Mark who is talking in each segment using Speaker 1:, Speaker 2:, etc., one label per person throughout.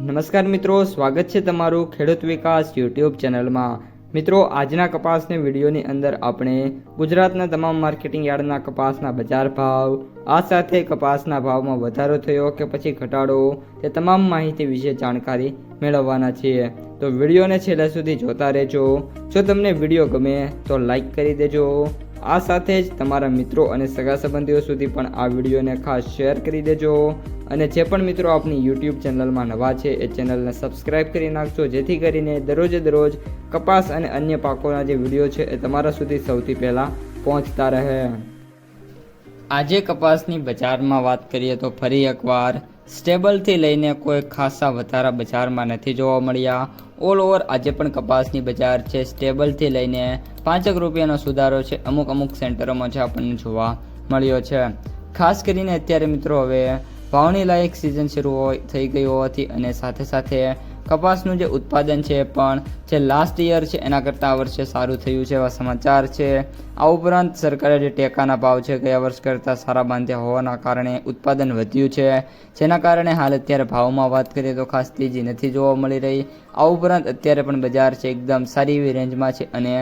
Speaker 1: નમસ્કાર મિત્રો, સ્વાગત છે તમારું ખેડૂત વિકાસ યુટ્યુબ ચેનલમાં। મિત્રો, આજના કપાસની વિડીયોની અંદર આપણે ગુજરાતના તમામ માર્કેટિંગ યાર્ડના કપાસના બજાર ભાવ, આ સાથે કપાસના ભાવમાં વધારો થયો કે પછી ઘટાડો, તે તમામ માહિતી વિશે જાણકારી મેળવવાના છીએ। તો વિડીયોને છેલ્લે સુધી જોતા રહેજો। જો તમને વિડીયો ગમે તો લાઈક કરી દેજો। આ સાથે જ તમારા મિત્રો અને સગા સંબંધીઓ સુધી પણ આ વિડીયોને ખાસ શેર કરી દેજો। અને જે પણ મિત્રો આપણી યુટ્યુબ ચેનલમાં નવા છે એ ચેનલને સબસ્ક્રાઈબ કરી નાખજો, જેથી કરીને દરરોજ કપાસ અને અન્ય પાકોના જે વિડીયો છે એ તમારા સુધી સૌથી પહેલાં પહોંચતા રહે। આજે કપાસની બજારમાં વાત કરીએ તો ફરી એકવાર સ્ટેબલથી લઈને કોઈ ખાસા વધારા બજારમાં નથી જોવા મળ્યા। ઓલ ઓવર આજે પણ કપાસની બજાર છે સ્ટેબલથી લઈને 5 રૂપિયાનો સુધારો છે અમુક સેન્ટરોમાં જે આપણને જોવા મળ્યો છે। ખાસ કરીને અત્યારે મિત્રો હવે વાવણી લાયક સિઝન શરૂ થઈ ગઈ હોવાથી અને સાથે કપાસનું જે ઉત્પાદન છે પણ જે લાસ્ટ યર છે એના કરતાં આ વર્ષે સારું થયું છે એવા સમાચાર છે। આ ઉપરાંત સરકારે જે ટેકાના ભાવ છે ગયા વર્ષ કરતાં સારા બાંધ્યા હોવાના કારણે ઉત્પાદન વધ્યું છે, જેના કારણે હાલ અત્યારે ભાવમાં વાત કરીએ તો ખાસ તેજી નથી જોવા મળી રહી। આ ઉપરાંત અત્યારે પણ બજાર છે એકદમ સારી એવી રેન્જમાં છે અને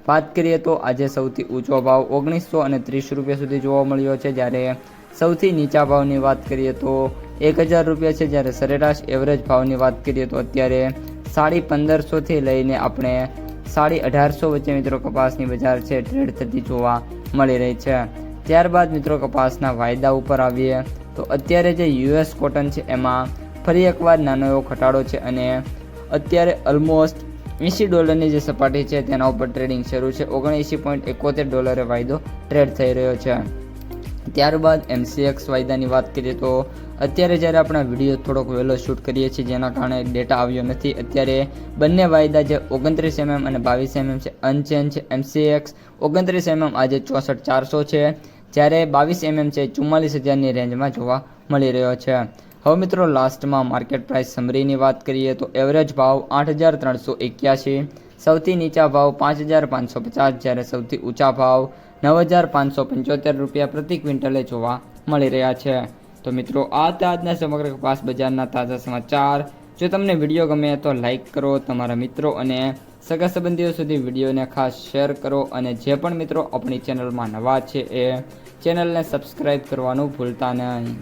Speaker 1: વાત કરીએ તો આજે સૌથી ઊંચો ભાવ 1930 રૂપિયા સુધી જોવા મળ્યો છે, જ્યારે સૌથી નીચા ભાવની વાત કરીએ તો 1000 રૂપિયા છે, જ્યારે સરેરાશ એવરેજ ભાવની વાત કરીએ તો અત્યારે 1550 લઈને આપણે 1850 વચ્ચે મિત્રો કપાસની બજાર છે ટ્રેડ થતી જોવા મળી રહી છે। ત્યારબાદ મિત્રો કપાસના વાયદા ઉપર આવીએ તો અત્યારે જે યુએસ કોટન છે એમાં ફરી એકવાર નાનો એવો ઘટાડો છે અને અત્યારે ઓલમોસ્ટ $80 જે સપાટી છે તેના ઉપર ટ્રેડિંગ શરૂ છે। $79.71 વાયદો ટ્રેડ થઈ રહ્યો છે। ત્યારબાદ MCX વાયદાની વાત કરીએ તો અત્યારે જ્યારે આપણે વિડીયો થોડોક વહેલો શૂટ કરીએ છીએ જેના કારણે ડેટા આવ્યો નથી, અત્યારે બંને વાયદા જે 29 mm અને 22 mm છે અનચેન્જ છે। MCX 29 mm આજે 64,400 છે, જ્યારે 22 mm છે 44,000ની રેન્જમાં જોવા મળી રહ્યો છે। હવે મિત્રો લાસ્ટમાં માર્કેટ પ્રાઇસ સમરીની વાત કરીએ તો એવરેજ ભાવ 8,381, સૌથી નીચા ભાવ 5,550, જ્યારે સૌથી ઊંચા ભાવ 9,575 રૂપિયા પ્રતિ ક્વિન્ટલે જોવા મળી રહ્યા છે। તો મિત્રો આ હતા આજના સમગ્ર કપાસ બજારના તાજા સમાચાર। જો તમને વિડીયો ગમે તો લાઈક કરો, તમારા મિત્રો અને સગા સંબંધીઓ સુધી વિડીયોને ખાસ શેર કરો અને જે પણ મિત્રો આપણી ચેનલમાં નવા છે એ ચેનલને સબસ્ક્રાઈબ કરવાનું ભૂલતા નહીં।